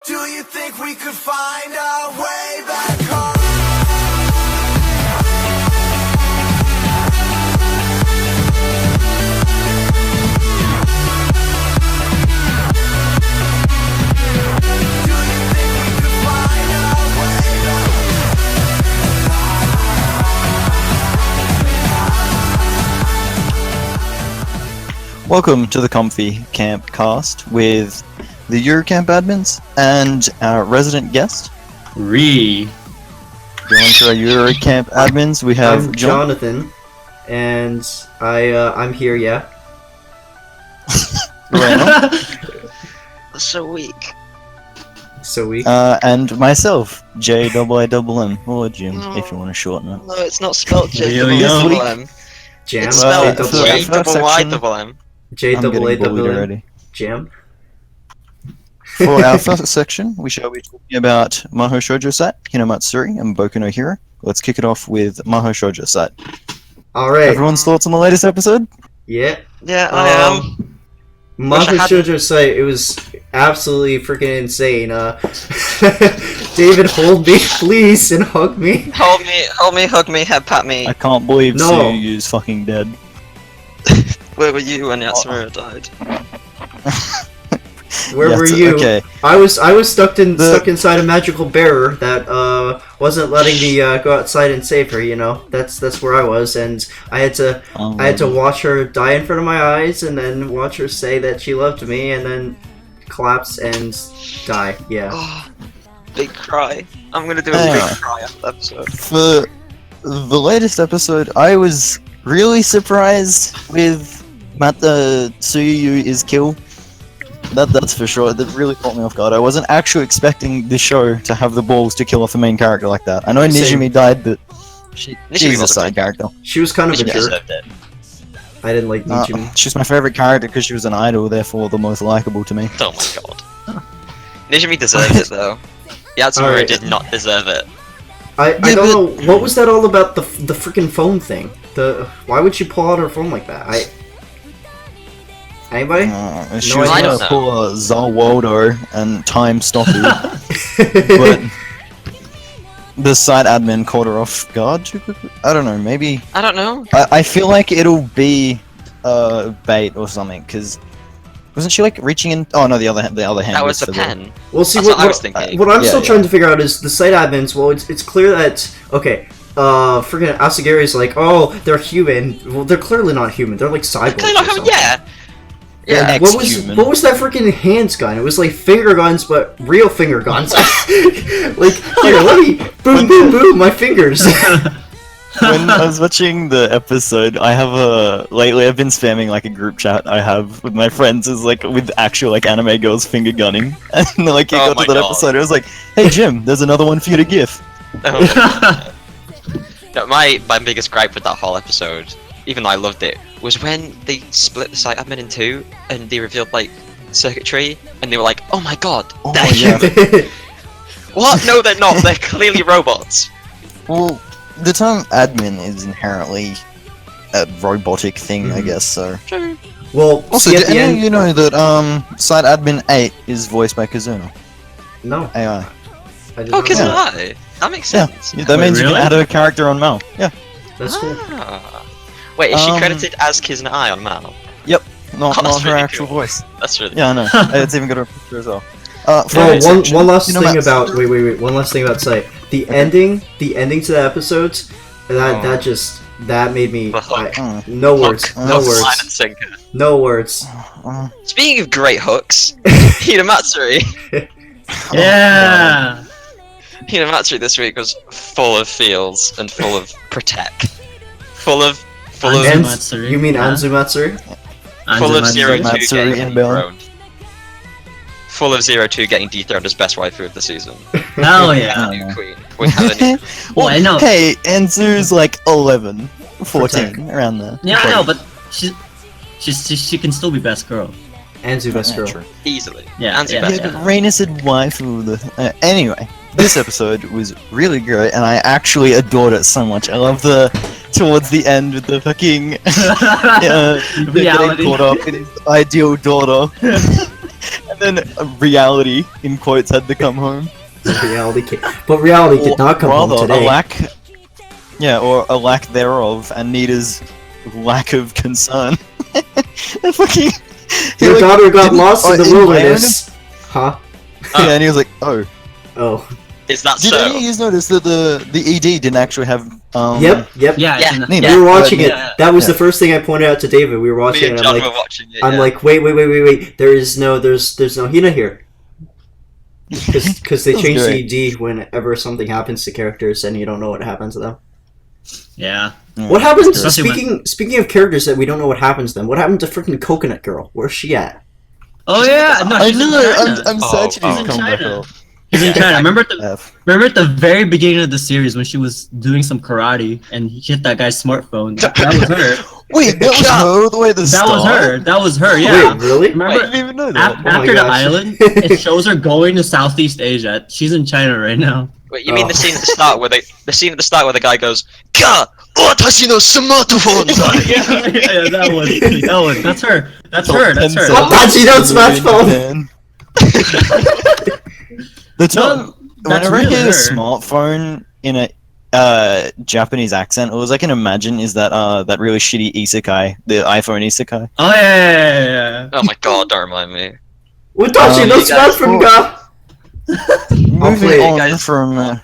Do you think we could find our way back home? Do you think we could find our way back home? Welcome to the Comfy Camp cast with the Eurocamp admins and our resident guest. Going to our Eurocamp admins, we have I'm Jonathan, and I'm here, yeah. So weak. And myself, JIIM, or Jim, if you want to shorten it. No, it's not spelled Yo. JIIM. Jam. It's spelled J-double-Y-double-M. JIIM. Jam. For our first section, we shall be talking about Mahou Shoujo Site, Hinamatsuri, and Boku no Hero. Let's kick it off with Mahou Shoujo Site. Alright. Everyone's thoughts on the latest episode? Yeah. Yeah, I am. Mahou Shoujo Site, it was absolutely freaking insane. David, hold me, please, and hug me. Hold me, hug me, head pat me. I can't believe No. Tsuyu's fucking dead. Where were you when Yatsumura died? Where were you? Okay. I was stuck inside a magical bearer that wasn't letting me go outside and save her. You know, that's where I was, and I had to watch her die in front of my eyes, and then watch her say that she loved me, and then collapse and die. Yeah. Oh, big cry. I'm gonna do a big cry after the episode. For the latest episode, I was really surprised with Tsuyu is killed. That's for sure. That really caught me off guard. I wasn't actually expecting the show to have the balls to kill off a main character like that. I know Nijimi died, but she's a side character. She was kind of a jerk. deserved it. I didn't like Nijimi. She's my favorite character because she was an idol, therefore the most likable to me. Oh my god. Nijimi deserved it though. Yatsumura Alright. did not deserve it. I don't know, what was that all about, the freaking phone thing? Why would she pull out her phone like that? Anybody? She No, was I gonna don't pull a Zawaldo and time stop it, but the site admin caught her off guard too quickly. I don't know, maybe... I don't know. I feel like it'll be bait or something, because wasn't she like reaching in? Oh no, the other hand. That was the for pen. Well, see, That's what I was thinking. what I'm still Yeah. trying to figure out is the site admins. Well, it's clear that freaking Asagari's like, oh, they're human. Well, they're clearly not human. They're like cyborgs. Kind of, or something. yeah. Yeah. What Ex-human. was that freaking hands gun? It was like finger guns, but real finger guns. Like, here, let me boom, boom, boom, my fingers. When I was watching the episode, lately I've been spamming like a group chat I have with my friends is like with actual like anime girls finger gunning, and like it Oh got my to that God. episode, it was like, hey Jim, there's another one for you to give. No, my biggest gripe with that whole episode, even though I loved it, was when they split the site admin in two and they revealed like circuitry, and they were like, "Oh my god, Oh, they're yeah. human." What? No, they're not. They're clearly robots. Well, the term admin is inherently a robotic thing, I guess. So Well, also, see, at did the any of end, you know that site admin 8 is voiced by Kazuna no, AI? I did Oh, not because know of that. that. That makes Yeah, sense. that Wait, means you really? can add a character on Mal. Yeah, That's cool. Ah. Wait, is she Um, credited as Kizuna Ai on Mal? not Oh, that's her really actual cool. voice. That's really Yeah, I know. It's even got a picture as well. For Oh, our one section, last you know, thing Matt's- about wait. One last thing about Sight. The ending to the episodes. That made me. The hook. No words. Look, No look, Line words. and sinker. No words. Speaking of great hooks, Hinamatsuri. Yeah. Hinamatsuri this week was full of feels and full of protect. Full of Anzumatsuri, You mean yeah. Anzumatsuri? full of Anzumatsuri. Zero Two Matsuri getting inbound. dethroned. Full of 02 getting dethroned as best waifu of the season. Hell yeah. New queen. We have a new Well, I know. Hey, Anzu's like 11, 14, around there. Yeah, I know, but she can still be best girl. Anzu best girl. True. easily. Yeah, Anzu yeah, best Yeah, but Raina said wife of the... anyway, this episode was really great, and I actually adored it so much. I love towards the end with the fucking... they're getting Reality. caught up in his ideal daughter. And And then reality, in quotes, had to come home. But reality did not come home rather, today. or a lack thereof, and Nita's lack of concern. They're fucking. Your daughter got lost in the in wilderness. Huh? Yeah, and he was like, "Oh, Oh. Is that did so? any of you notice that the ED didn't actually have Yep. Yeah, Yeah. it's in the- Nina. We were watching it. Yeah. That was Yeah. the first thing I pointed out to David. We were Me watching and it. John I'm were like, watching it. I'm yeah. like, wait. There's no Hina here. Because they That's change great. the ED whenever something happens to characters and you don't know what happens to them. Yeah. What happens? Especially Speaking of characters that we don't know what happens to them, what happened to freaking Coconut Girl? Where's she at? Oh yeah, no, I she's in know. China. I'm sad she Oh, didn't oh. come back China. up. She's in China. Remember F. at the very beginning of the series when she was doing some karate and he hit that guy's smartphone? That was her. Wait, that was her. The way the That was her. That was her. Yeah. Wait, really? Remember? I didn't even know that. Oh my After the gosh. island, it shows her going to Southeast Asia. She's in China right now. Wait, you mean the Oh. scene at the start where the guy goes, "Ka, watashi no smartphone." yeah, that one. That's her. That's her. That's her. What? Watashi no smartphone. The time, No, that's whenever I really hear her. a smartphone in a Japanese accent, all I can imagine is that that really shitty isekai, the iPhone isekai. Oh yeah. Oh my god, don't remind me. Watashi no you guys- smartphone ga. Moving play it, on guys. from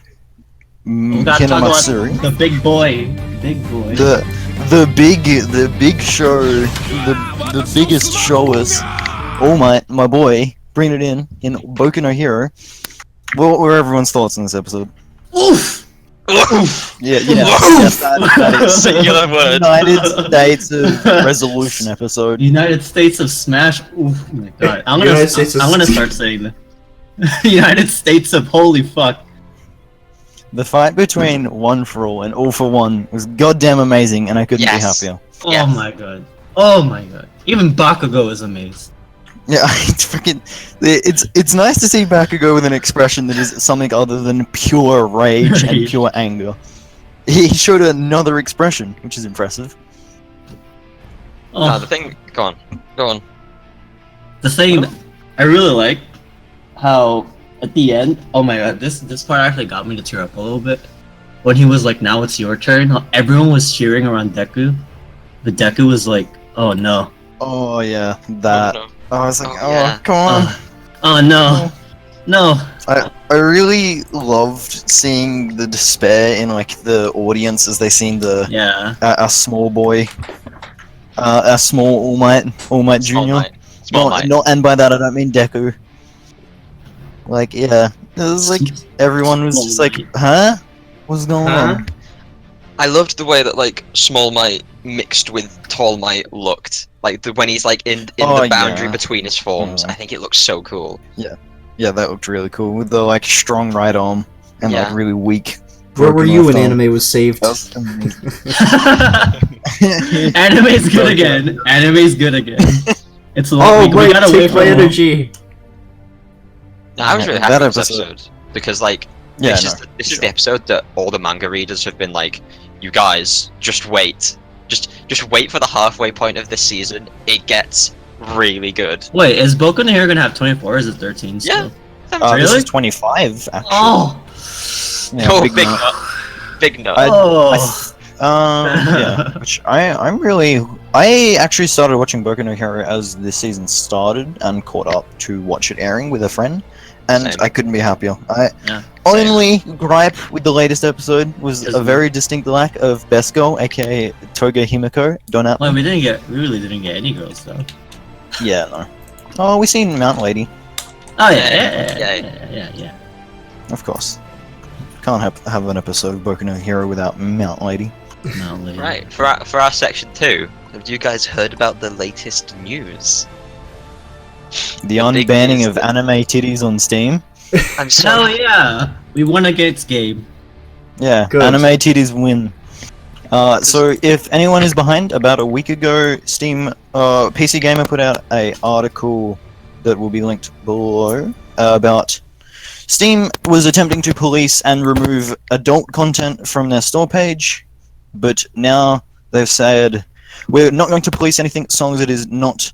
We gotta talk Hinamatsuri. about the big boy. Big boy. The big show, the biggest showers. Oh my boy, bring it in Boku no Hero. What were everyone's thoughts on this episode? Oof. Yeah, Oof. that is Singular word. United States of Resolution episode. United States of Smash. Oof. Oh my god. United States of- I'm gonna start saying that. United States of holy fuck. The fight between One for All and All for One was goddamn amazing, and I couldn't Yes. be happier. Oh Yes. my god. Oh my god. Even Bakugo is amazed. Yeah, it's freaking. It's nice to see Bakugo with an expression that is something other than pure rage and Rage. pure anger. He showed another expression, which is impressive. Oh, The thing, go on. the thing that I really like how at the end, oh my god, this part actually got me to tear up a little bit. When he was like, "Now it's your turn," how everyone was cheering around Deku, but Deku was like, "Oh no, Oh yeah, that. Oh, no. I was like, Oh, oh, yeah. come on. oh no, no." I really loved seeing the despair in like the audience as they seen the Yeah, a small boy, a small All Might Small Junior. Might. Small Might. Not, and by that I don't mean Deku. Like, yeah, it was like everyone was just like, huh? What's going on? I loved the way that like Small Might mixed with Tall Might looked. Like when he's like in Oh, the boundary yeah. between his forms. Yeah. I think it looks so cool. Yeah, that looked really cool with the like strong right arm and Yeah. like really weak. Where were broken you left when arm. anime was saved? That was amazing. Anime's good Okay. again. Anime's good again. It's Oh, we wait, gotta wait take for my more. energy. No, I was really That happy with this episode- episode because like Yeah, this, no, is, this is sure. the episode that all the manga readers have been like, you guys, just wait. Just wait for the halfway point of this season. It gets really good. Wait, is Boku no Hero gonna have 24 or is it 13 still? Yeah. This Really? is 25 actually. Oh! Yeah, Oh, big big nut. nut. Big nut. Oh! Yeah, which I actually started watching Boku no Hero as this season started and caught up to watch it airing with a friend, and Same. I couldn't be happier. Yeah, Only gripe with the latest episode was Is- a very distinct lack of best girl, aka Toga Himiko. Don't Well, we really didn't get any girls though. Yeah, no. Oh, we seen Mountain Lady, Oh Yeah. yeah. of course. Can't have an episode of Boku no Hero without Mountain Lady. No, lady. Right, for our section 2, have you guys heard about the latest news? The The big unbanning news of that- anime titties on Steam. I'm so Hell yeah! We won against Gabe. Yeah, Good. anime titties win. So if anyone is behind, about a week ago, Steam PC Gamer put out a article that will be linked below about Steam was attempting to police and remove adult content from their store page, but now they've said we're not going to police anything as long as it is not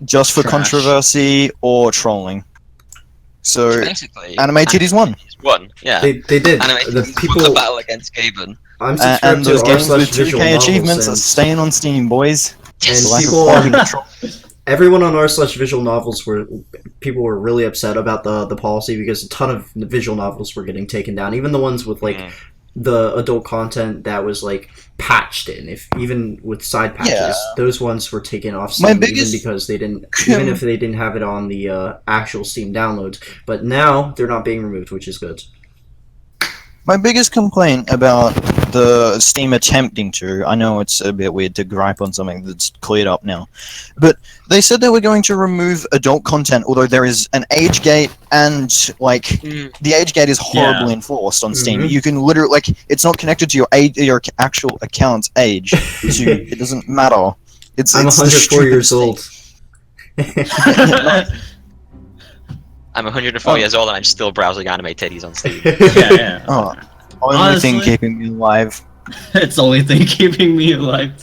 just for Trash. controversy or trolling. So Basically, anime titties won. won. Yeah. They did. Anime The titties won people. the battle against Gaben. I'm And subscribed those to games with r/visual 2K achievements are novels, staying on Steam, boys. and Lack of people quality on control. everyone on r/visual novels were really upset about the policy because a ton of visual novels were getting taken down, even the ones with like the adult content that was like patched in, if even with side patches, Yeah. those ones were taken off My Steam biggest- even because they didn't, even if they didn't have it on the actual Steam downloads. But now they're not being removed, which is good. My biggest complaint about the Steam attempting to, I know it's a bit weird to gripe on something that's cleared up now, but they said they were going to remove adult content, although there is an age gate, and like the age gate is horribly enforced on Steam. Mhm. You can literally, like, it's not connected to your age, your actual account's age, so it doesn't matter. It's I'm it's the 104 years stupidest old. I'm 104 Oh. years old and I'm still browsing anime titties on Steam. Yeah. Oh, only thing Honestly- keeping me alive. It's the only thing keeping me alive.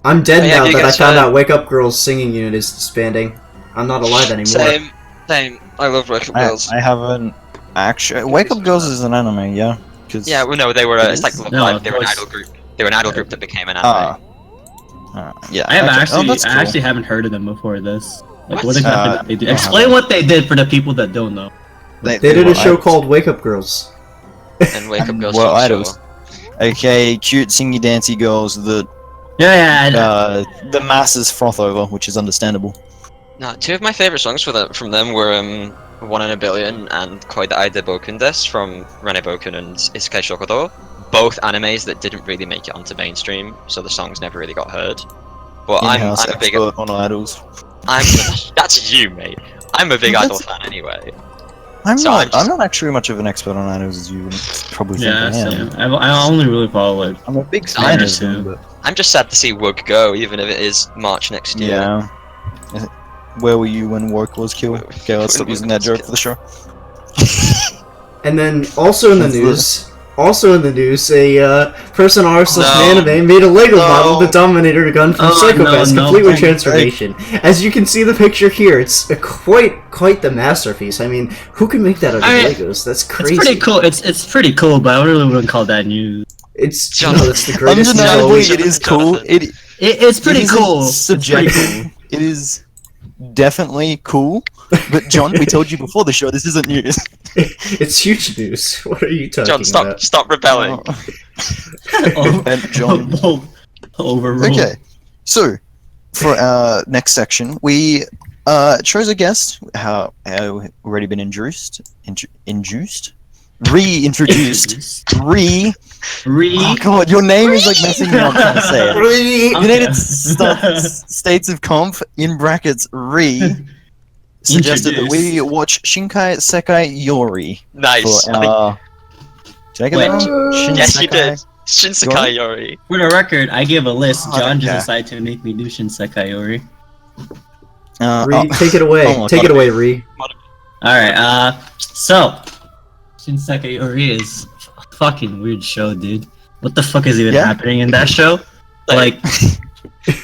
I'm dead Oh, yeah, now you that I guys found heard- out Wake Up Girl's singing unit is disbanding. I'm not alive anymore. Same. I love Wake Up Girls. I haven't actually. Wake Up Girls is an anime, yeah. 'Cause- Yeah, well, no, they were. It's like Love No, Live. They were an of idol group. They were an idol group that became an Ah. anime. Yeah. I have okay. actually, that's I cool. actually haven't heard of them before this. Like, What? what exactly did they do? I Explain haven't. what they did for the people that don't know. They did were a show idols. called Wake Up Girls. And Wake Up And Girls. were Talk Show. idols. Okay, cute singy dancy girls that Yeah. the masses froth over, which is understandable. No, two of my favorite songs from them were One in a Billion and Koi da Aida Boken Des from Rene Boken and Isekai Shokodo. Both animes that didn't really make it onto mainstream, so the songs never really got heard. But I'm In-house a big expert on idols. that's you, mate. I'm a big Well, idol that's- fan anyway. I'm So not. I'm just- I'm not actually much of an expert on idols as you would probably think Yeah, I am. same. I only really follow like. I'm a big I fan of understand. them, but I'm just sad to see Wook go, even if it is March next year. yeah. Where were you when Work was killed? Okay, let's stop When using Work that was joke for the show. And then also in the news, a person r/anime made a Lego model of the Dominator gun from Psycho-Pass, complete with transformation. As you can see the picture here, it's quite the masterpiece. I mean, who can make that out of Legos? That's crazy. It's pretty cool. It's pretty cool, but I really wouldn't call that news. It's John- no, it's the greatest news Undeniably, always. it is cool. It's pretty it is cool. Subjective. It is definitely cool. But John, we told you before the show, this isn't news. It's huge news. What are you talking John, about? stop rebelling. And John. Overruled. Okay, so for our next section, we chose a guest. How already been reintroduced. Oh god, your name is like messing me up trying to say it. Okay. United States of Comp in brackets suggested that we watch Shinkai Sekai Yori Nice. for our. Did I get that Wait. wrong? Yes, you did. Shinsekai Shinsekai Yori. For the record, I gave a list. Oh, John just okay. decided to make me do Shinsekai Yori. Ree, take it away. Oh, Take it away, Ree. Alright, so Shinsekai Yori is a fucking weird show, dude. What the fuck is even Yeah? happening in that show? Like,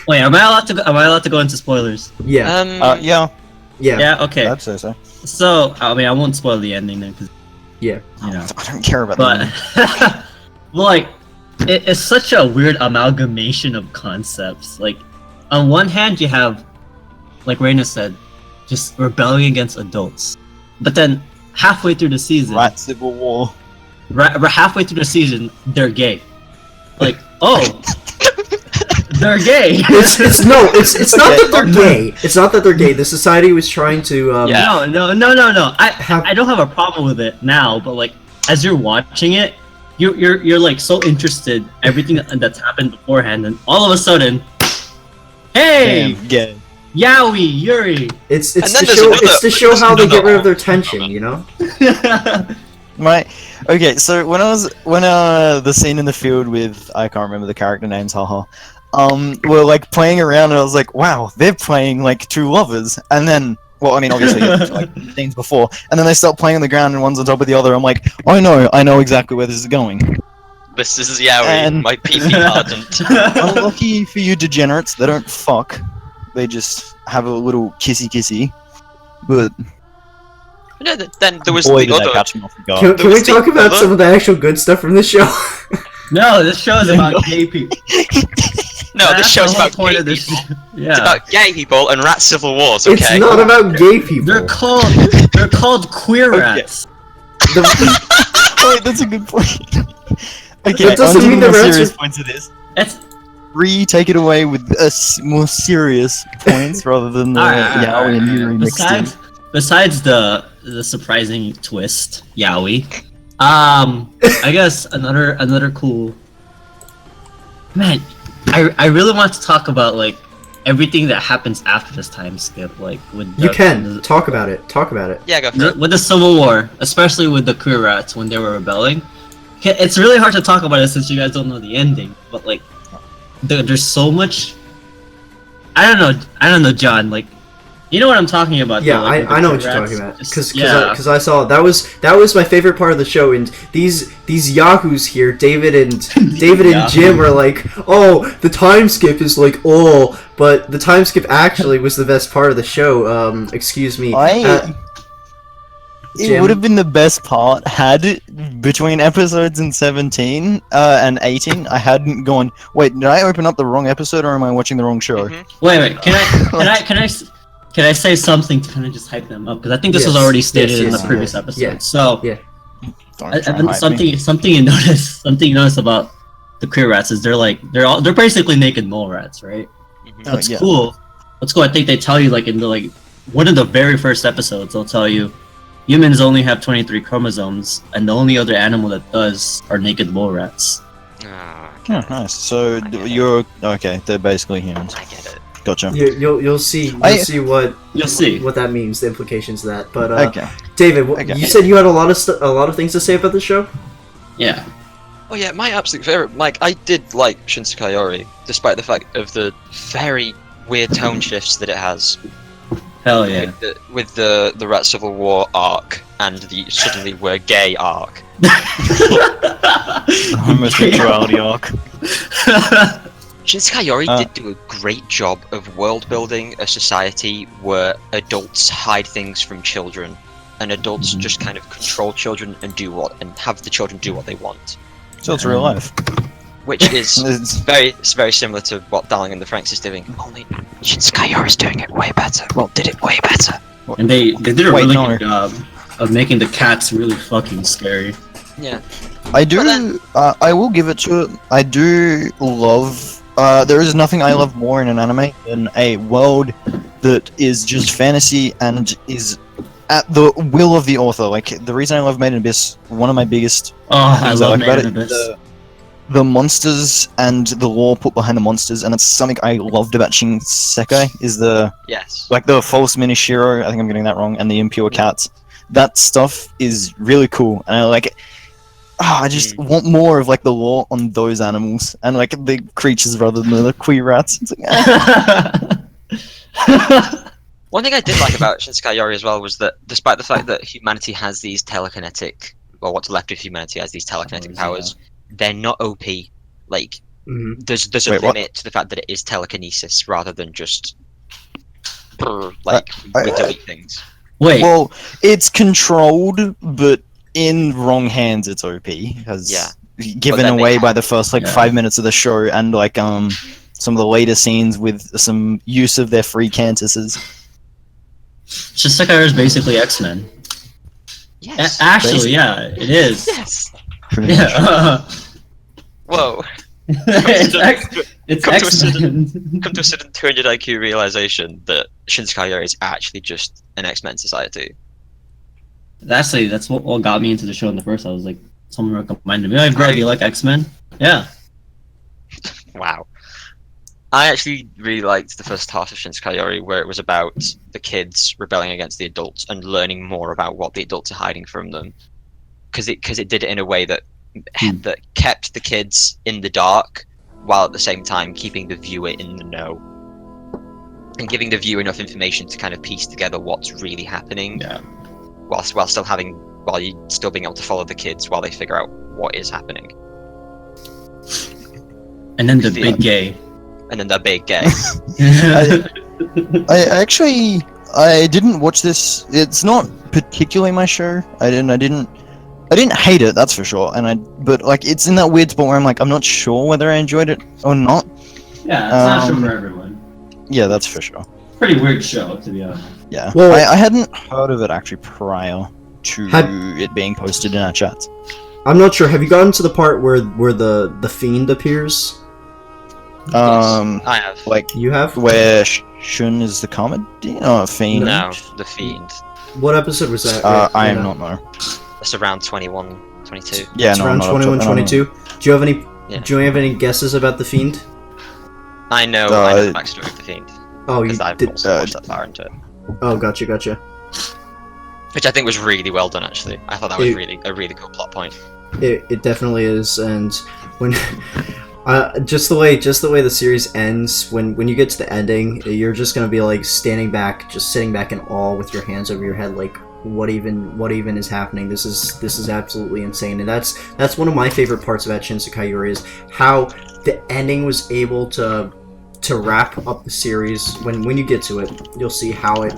wait, am I allowed to go into spoilers? Yeah, Yeah, yeah. Yeah, okay. I'd say so. So, I mean, I won't spoil the ending then, because Yeah. you know. I don't care about But, that. but like, it's such a weird amalgamation of concepts. Like, on one hand, you have, like Reina said, just rebelling against adults. But then, halfway through the season, Right, Civil War. halfway through the season, they're gay. Like, oh, they're gay. It's not Okay. that they're gay. It's not that they're gay. The society was trying to Yeah. No. have I don't have a problem with it now, but like as you're watching it, you're like so interested everything that's happened beforehand, and all of a sudden, hey, Damn, gay. Yaoi, Yuri. it's And then to there's show another- it's to show there's how they get another rid of their option tension, from it. you know? Okay, so when the scene in the field with, I can't remember the character names, haha, we're like playing around and I was like, wow, they're playing like two lovers, and then, well, I mean, obviously, like scenes before, and then they start playing on the ground and one's on top of the other. I'm like, I know exactly where this is going. This is Yaoi, And- my PP ardent. Unlucky for you degenerates, they don't fuck. they just have a little kissy, but No, then there was boy the did that other. catch me off guard. Can we was the talk about other- some of the actual good stuff from the show? No, this show is about gay people. No, this That's show's the whole about point gay of this. people. Yeah. It's about gay people and rat civil wars. Okay. It's not about gay people. They're called queer Okay. rats. The- Oh, wait, that's a good point. Okay, That doesn't onto mean the more the rats serious are- points of this. It's Take it away with more serious points rather than the yaoi and yuri mixed in. besides the surprising twist, yaoi. I guess another cool. Man, I really want to talk about like everything that happens after this time skip, like with you can talk about it. Talk about it. Yeah, go for it. with the Civil War, especially with the queer rats when they were rebelling. It's really hard to talk about it since you guys don't know the ending, but like there's so much. I don't know, John. Like, you know what I'm talking about? Yeah, though, like, with the I know queer what you're rats. talking about. Just- Because I saw that was my favorite part of the show, and these yahoos here, David and Yahoo. Jim are like, oh, the time skip is like, oh, but the time skip actually was the best part of the show. Excuse me. It Jim? would have been the best part had between episodes and 17 and 18 I hadn't gone, wait, did I open up the wrong episode or am I watching the wrong show? Mhm. Wait. Can I say something to kind of just hype them up? Because I think this was Yes, already stated in yes, the previous yes. episode. Yeah. So Yeah. Don't I try and think hype me. something you notice about the queer rats is they're basically naked mole rats, right? Mhm. That's yeah. cool. What's cool? I think they tell you like in the like one of the very first episodes, they'll tell you humans only have 23 chromosomes, and the only other animal that does are naked mole rats. Ah, Oh, nice. So get it. you're okay. They're basically humans. I get it. Gotcha. You'll see what You'll see. that means, the implications of that. But Okay. David, Okay. you said you had a lot of things to say about the show. Yeah. Oh yeah, my absolute favorite. Like, I did like Shinsekai Yori, despite the fact of the very weird tone shifts that it has. Hell yeah. With the Rat Civil War arc and the suddenly we're gay arc. Homosexuality arc. Shinsekai Yori Uh, did do a great job of world building a society where adults hide things from children, and adults Mhm. just kind of control children and have the children do what they want, So it's real life. which is It's, it's very similar to what Darling and the Franks is doing. Only Shinsekai Yori is doing it way better. Well, did it way better. And they did a Wait, really no. good job of making the cats really fucking scary. Yeah. I do. But then- I will give it to it. I do love. There is nothing I love more in an anime than a world that is just fantasy and is at the will of the author. Like the reason I love Made in Abyss, one of my biggest Oh, I things I love like about Man it, in Abyss. the monsters and the lore put behind the monsters, and it's something I loved about Shinsekai is the Yes. like the false Minishiro. I think I'm getting that wrong, and the impure cats. That stuff is really cool, and I like it. I just want more of like the lore on those animals and like the creatures rather than the queer rats. It's like, One thing I did like about Shinsekai Yori as well was that, despite the fact that humanity has these telekinetic, or what's left of humanity has these telekinetic powers, they're not OP. Like, Mm-hmm. there's a Wait, what? limit to the fact that it is telekinesis rather than just like I- we delete things. Wait, well, it's controlled, but in wrong hands, it's OP. Because Yeah. given then they away have- by the first like Yeah. 5 minutes of the show, and like some of the later scenes with some use of their free cantuses. Shinsekai is basically X-Men. Yes. Actually, yeah, it is. Yes. Yeah. Whoa. it's it's come to a X-Men. Come to a sudden 200 IQ realization that Shinsekai Yori is actually just an X-Men society. Actually, that's what got me into the show in the first. I was like, someone recommended me. Like, bro, do you like X-Men? Yeah. Wow. I actually really liked the first half of Shinsekai Yori, where it was about the kids rebelling against the adults and learning more about what the adults are hiding from them. Because it did it in a way that that kept the kids in the dark, while at the same time keeping the viewer in the know. And giving the viewer enough information to kind of piece together what's really happening. Yeah. While you still being able to follow the kids while they figure out what is happening. And then the The- big gay. And then they're big gay. I didn't watch this. It's not particularly my show. I didn't hate it. That's for sure. But like, it's in that weird spot where I'm like, I'm not sure whether I enjoyed it or not. Yeah, it's not a show for everyone. Yeah, that's for sure. Pretty weird show, to be honest. Yeah. Well- I hadn't heard of it actually prior to it being posted in our chat. I'm not sure. Have you gotten to the part where the fiend appears? I have. Like You have. where Shun is the comedy? Oh, Fiend. No, the Fiend. What episode was that? I am Yeah. not know. That's around 21, 22. Yeah, It's no, around I'm not 21, up to- I don't know. 22. Do you have any? Yeah. Do you have any guesses about the fiend? I know the backstory of the Fiend. Oh, you Because I've did. also watched that far into it. Oh, gotcha. Which I think was really well done, actually. I thought that was It- a really cool plot point. It definitely is, and when just the way the series ends, when you get to the ending, you're just gonna be like sitting back in awe with your hands over your head, like what even is happening? This is absolutely insane, and that's one of my favorite parts about Shinsekai Yori is how the ending was able to wrap up the series. When you get to it, you'll see how it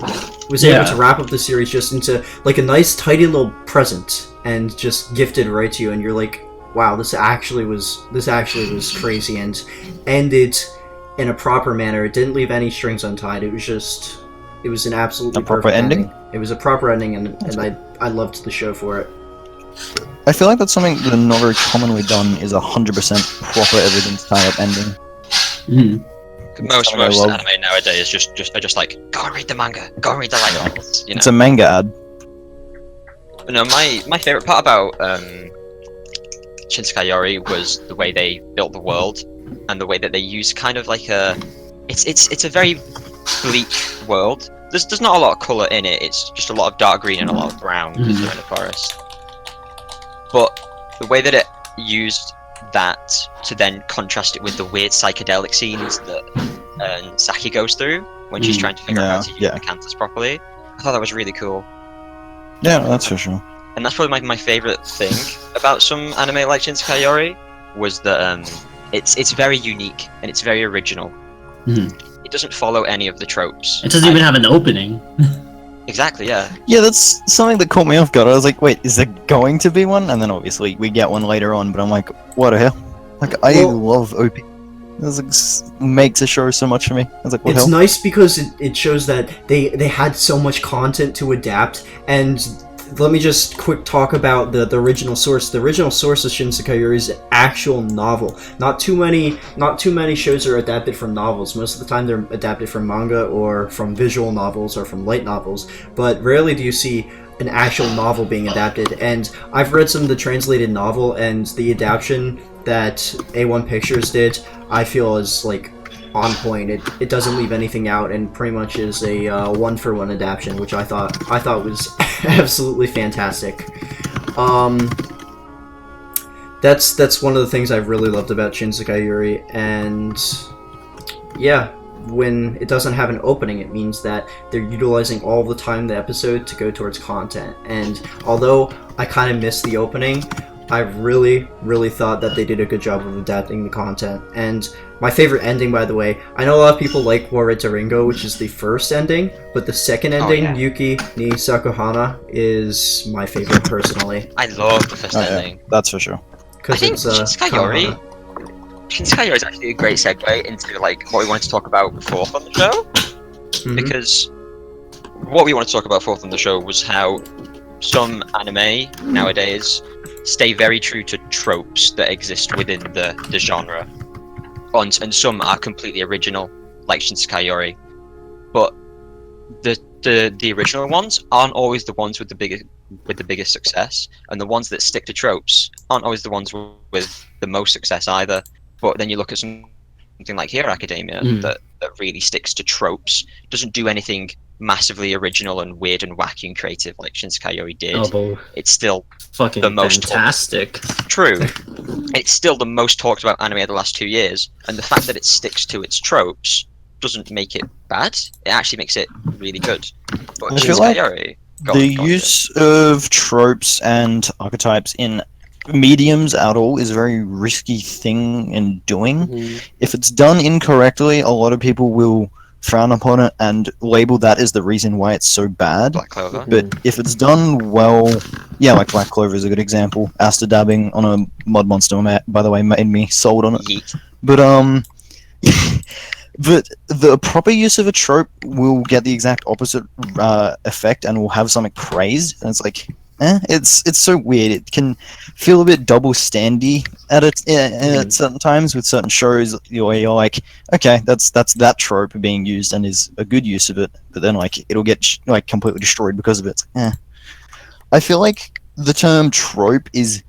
was able to wrap up the series just into like a nice tidy little present and just gifted right to you, and you're like, wow, this actually was crazy, and ended in a proper manner. It didn't leave any strings untied. It was an absolutely A proper perfect ending? It was a proper ending, and I loved the show for it. I feel like that's something that not very commonly done is 100% proper evidence tie-up ending. Most something I love. anime nowadays are just like, go and read the manga, go and read the light novels. You know. It's a manga ad. But no, my favorite part about Shinsekai Yori was the way they built the world and the way that they used kind of like it's a very bleak world. There's not a lot of color in it. It's just a lot of dark green and a lot of brown because they're in a forest. But the way that it used that to then contrast it with the weird psychedelic scenes that Saki goes through when she's trying to figure out how to use the canthus properly, I thought that was really cool. Yeah, that's for sure. And that's probably my favorite thing about some anime like Shinsekai Yori was that it's very unique and it's very original. It doesn't follow any of the tropes. It doesn't even have an opening. Exactly, yeah. Yeah, that's something that caught me off guard. I was like, wait, is there going to be one? And then obviously we get one later on, but I'm like, what the hell? Like, I love OP. This like, makes a show so much for me. I was like, what the It's hell? nice because it shows that they had so much content to adapt. And let me just quick talk about the original source. The original source of Shinsekai Yori is an actual novel. Not too many shows are adapted from novels. Most of the time they're adapted from manga or from visual novels or from light novels. But rarely do you see an actual novel being adapted. And I've read some of the translated novel, and the adaptation that A1 Pictures did, I feel is like on point. It doesn't leave anything out, and pretty much is a one-for-one adaptation, which I thought was absolutely fantastic. That's one of the things I've really loved about Shinsekai Yori, and yeah, when it doesn't have an opening, it means that they're utilizing all the time in the episode to go towards content. And although I kind of missed the opening, I really thought that they did a good job of adapting the content. And my favorite ending, by the way, I know a lot of people like Warita Ringo, which is the first ending, but the second ending, Yuki ni Sakuhana, is my favorite personally. I love the first ending. That's for sure. I think It's Shinsekai Yori is actually a great segue into like what we wanted to talk about fourth on the show. Because what we wanted to talk about fourth on the show was how some anime nowadays stay very true to tropes that exist within the genre, and some are completely original, like Shinsekai Yori. But the original ones aren't always the ones with the biggest success, and the ones that stick to tropes aren't always the ones with the most success either. But then you look at something like Hero Academia that really sticks to tropes, doesn't do anything massively original and weird and wacky and creative like Shinsekai Yori did. It's still Fucking the most fantastic. True. It's still the most talked about anime of the last 2 years, and the fact that it sticks to its tropes doesn't make it bad. It actually makes it really good. But I feel Shinsekai like Yori, the use of tropes and archetypes in mediums at all is a very risky thing in doing. If it's done incorrectly, a lot of people will frown upon it and label that as the reason why it's so bad. Black Clover. But if it's done well, yeah, like Black Clover is a good example. Asta dabbing on a mod monster, by the way, made me sold on it. Yeet. But but the proper use of a trope will get the exact opposite effect and will have something praised, and it's like, it's so weird. It can feel a bit double standy at certain times with certain shows. You're like, okay, that's that trope being used and is a good use of it, but then like it'll get like completely destroyed because of it. I feel like the term trope is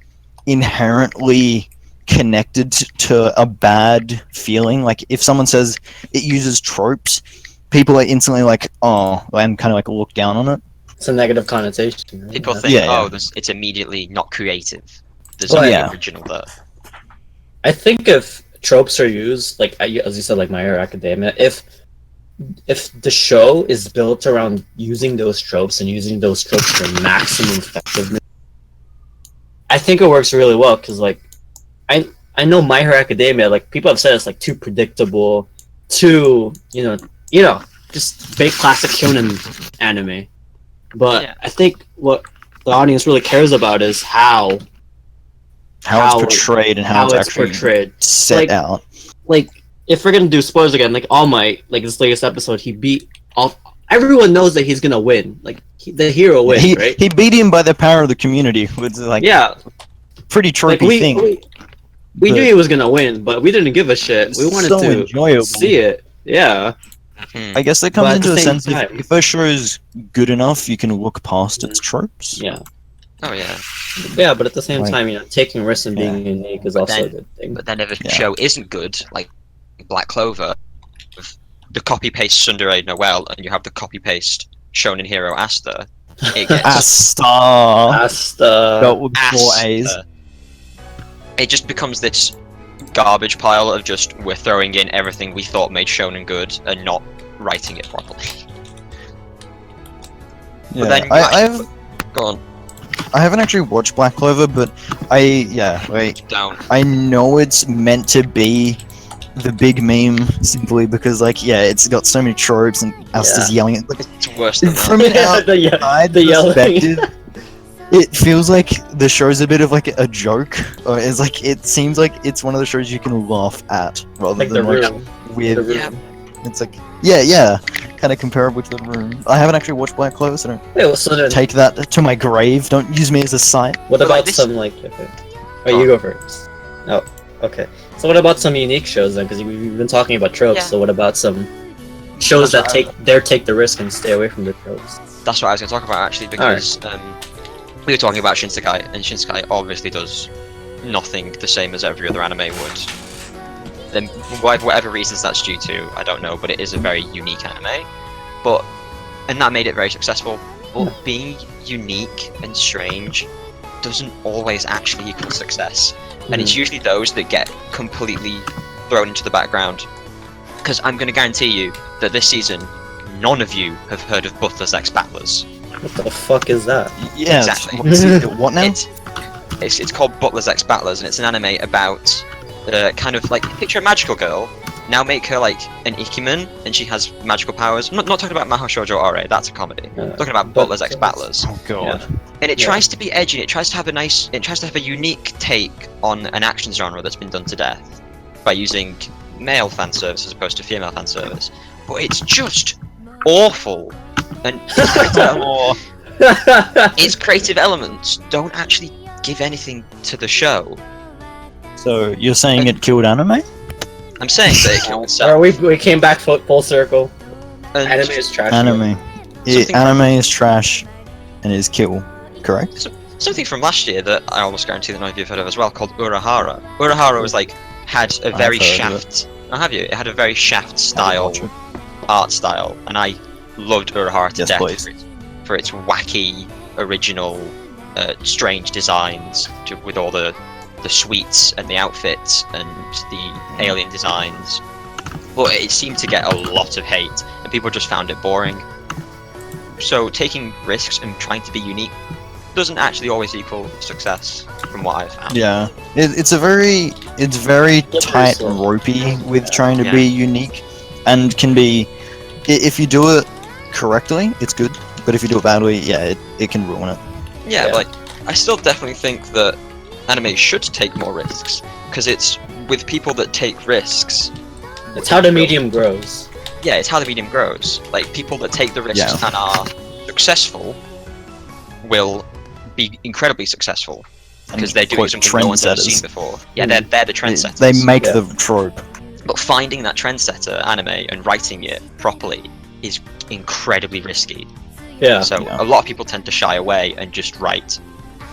inherently connected to a bad feeling. Like if someone says it uses tropes, people are instantly like, oh, and kind of like look down on it. It's a negative connotation. Right? People think, it's immediately not creative. There's Well, nothing original there. I think if tropes are used, like as you said, like My Hero Academia, if the show is built around using those tropes and using those tropes for maximum effectiveness, I think it works really well. Because like, I know My Hero Academia, like people have said it's like too predictable, too just big classic shonen anime. But I think what the audience really cares about is how it's portrayed and how it's actually portrayed. set out. Like, if we're gonna do spoilers again, like All Might, like this latest episode, he beat all. Everyone knows that he's gonna win. Like the hero wins, right? He beat him by the power of the community, which is like pretty tropey thing. We knew he was gonna win, but we didn't give a shit. We wanted so to enjoyable. see it. Yeah. I guess that comes But at into the a same sense time- if a show is good enough, you can look past its tropes. Yeah. Oh yeah. Yeah, but at the same Like- time, taking risks and being unique is also then- a good thing. But then if a show isn't good, like Black Clover, with the copy paste Tsundere Noel, and you have the copy paste Shonen Hero Asta, it gets Asta. Asta. Spelled with 4 A's. Asta. It just becomes this garbage pile of just we're throwing in everything we thought made Shonen good and not writing it properly. Yeah, But then I've go on. I haven't actually watched Black Clover, but Down. I know it's meant to be the big meme simply because it's got so many tropes and Asta's yelling at It's worse than that. from an outside the yelling. perspective. It feels like the show's a bit of like a joke, or it's like it seems like it's one of the shows you can laugh at rather Like the than like room. weird. The room. Yeah. It's like kind of comparable to The Room. I haven't actually watched Black Clover, so don't Wait, well, so then, take that to my grave. Don't use me as a site. what But, like, about this- some like? Okay. Oh, you go first. Oh, okay. So what about some unique shows then? Because we've been talking about tropes. Yeah. So what about some shows that That's take the risk and stay away from the tropes? That's what I was going to talk about actually, because we were talking about Shinsekai, and Shinsekai obviously does nothing the same as every other anime would. Then, whatever reasons that's due to, I don't know, but it is a very unique anime. And that made it very successful. But being unique and strange doesn't always actually equal success, and it's usually those that get completely thrown into the background. Because I'm going to guarantee you that this season, none of you have heard of Butler's Ex Battlers. What the fuck is that? Yeah. Exactly. What now? It's called Butler's Ex Battlers, and it's an anime about kind of like picture a magical girl. Now make her like an Ikiman, and she has magical powers. I'm not talking about Mahou Shoujo Ore, that's a comedy. I'm talking about Butler's Ex Battlers. Oh god. And it tries to be edgy, it tries to have a unique take on an action genre that's been done to death by using male fan service as opposed to female fan service. But it's just awful. And its creative elements don't actually give anything to the show. So you're saying it killed anime? I'm saying that it killed Or itself. we came back full circle. And Anime is trash. Anime. Anime is trash and is kill. Correct? something from last year that I almost guarantee that none of you have heard of as well, called Urahara. Urahara was like had a very Shaft. Oh, have you? It had a very Shaft style art style, and I loved Urahara to Yes, death please. for its wacky, original, strange designs with all the suites and the outfits and the alien designs. But it seemed to get a lot of hate, and people just found it boring. So taking risks and trying to be unique doesn't actually always equal success, from what I've found. Yeah, it's very tight slow. ropey with trying to Yeah. be unique, and can be if you do it correctly, it's good. But if you do it badly, yeah, it can ruin it. Yeah, Yeah. like I still definitely think that anime should take more risks because it's with people that take risks. It's how the medium grows. Yeah, it's how the medium grows. Like people that take the risks Yeah. and are successful will be incredibly successful because they're doing quote, something no one's ever trendsetters. seen before. Yeah, they're the trendsetters. They make Yeah. the trope. But finding that trendsetter anime and writing it properly is incredibly risky. Yeah. So Yeah. a lot of people tend to shy away and just write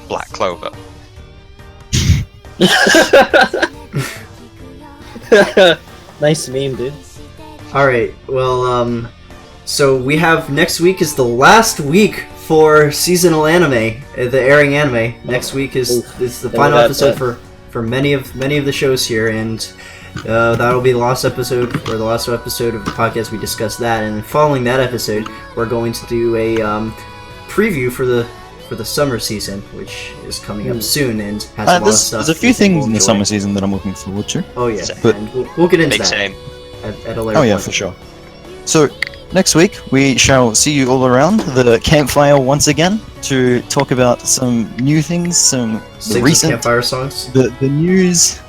Black Clover. Nice meme, dude. All right. Well, so we have next week is the last week for seasonal anime, the airing anime. Next week is the we final got episode that. for many of the shows here, and that'll be the last episode or the last episode of the podcast. We discuss that, and then following that episode, we're going to do a preview for the summer season, which is coming up soon and has a lot of stuff. There's a few we think things we'll in the enjoy. summer season that I'm looking forward to. Oh yeah, But- and we'll get into Big that same. at a later Oh yeah, point. for sure. So next week we shall see you all around the campfire once again to talk about some new things, some Sing some recent campfire songs. the news,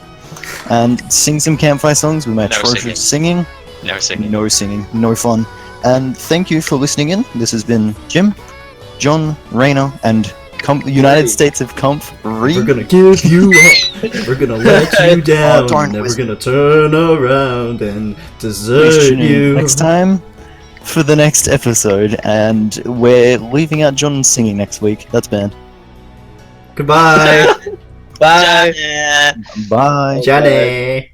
and sing some campfire songs with my No atrocious singing. No singing. No singing, no fun. And thank you for listening in. This has been Jim, John, Rayner, and United States of Comp. We're gonna give you up. We're gonna let you down. darn Then we're whiz- gonna turn around and Please desert tune in you. next time for the next episode. And we're leaving out John singing next week. That's bad. Goodbye, Bye. Yeah. Bye. Johnny.